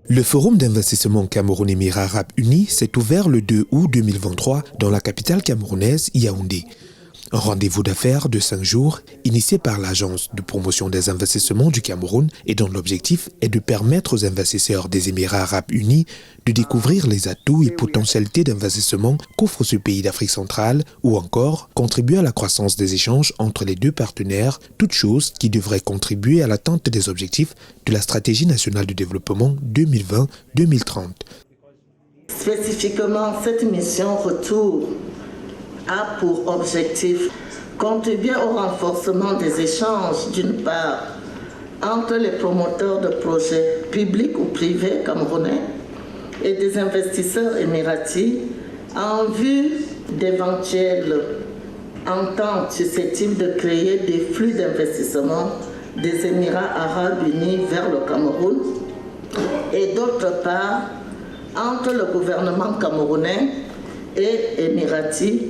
Le Forum d'investissement Cameroun-Émirats Arabes Unis s'est ouvert le 2 août 2023 dans la capitale camerounaise, Yaoundé. Un rendez-vous d'affaires de 5 jours, initié par l'Agence de promotion des investissements du Cameroun et dont l'objectif est de permettre aux investisseurs des Émirats Arabes Unis de découvrir les atouts et potentialités d'investissement qu'offre ce pays d'Afrique centrale ou encore contribuer à la croissance des échanges entre les deux partenaires, toutes choses qui devraient contribuer à l'atteinte des objectifs de la stratégie nationale de développement 2020-2030. Spécifiquement, cette mission Retour a pour objectif contribuer au renforcement des échanges, d'une part, entre les promoteurs de projets publics ou privés camerounais et des investisseurs émiratis en vue d'éventuelles ententes susceptibles de créer des flux d'investissement des Émirats Arabes Unis vers le Cameroun et d'autre part, entre le gouvernement camerounais et émirati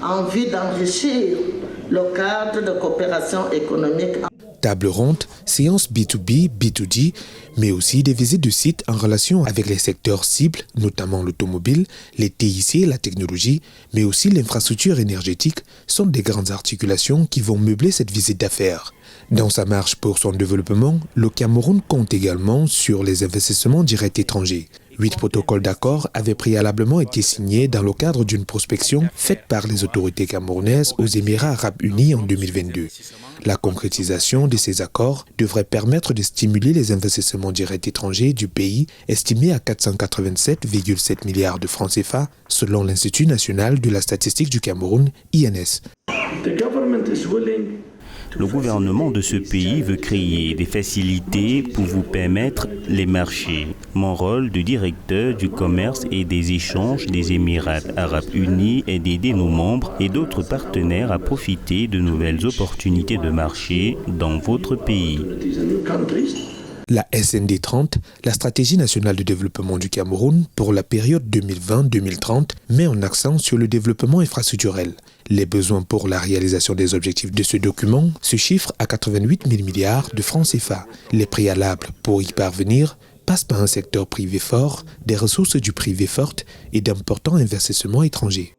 en vue d'enrichir le cadre de coopération économique. Table ronde, séances B2B, B2D, mais aussi des visites de sites en relation avec les secteurs cibles, notamment l'automobile, les TIC et la technologie, mais aussi l'infrastructure énergétique, sont des grandes articulations qui vont meubler cette visite d'affaires. Dans sa marche pour son développement, le Cameroun compte également sur les investissements directs étrangers. 8 protocoles d'accord avaient préalablement été signés dans le cadre d'une prospection faite par les autorités camerounaises aux Émirats Arabes Unis en 2022. La concrétisation de ces accords devrait permettre de stimuler les investissements directs étrangers du pays, estimés à 487,7 milliards de francs CFA, selon l'Institut national de la statistique du Cameroun, INS. Le gouvernement de ce pays veut créer des facilités pour vous permettre les marchés. Mon rôle de directeur du commerce et des échanges des Émirats Arabes Unis est d'aider nos membres et d'autres partenaires à profiter de nouvelles opportunités de marché dans votre pays. La SND 30, la stratégie nationale de développement du Cameroun pour la période 2020-2030, met en accent sur le développement infrastructurel. Les besoins pour la réalisation des objectifs de ce document se chiffrent à 88 000 milliards de francs CFA. Les préalables pour y parvenir passent par un secteur privé fort, des ressources du privé fortes et d'importants investissements étrangers.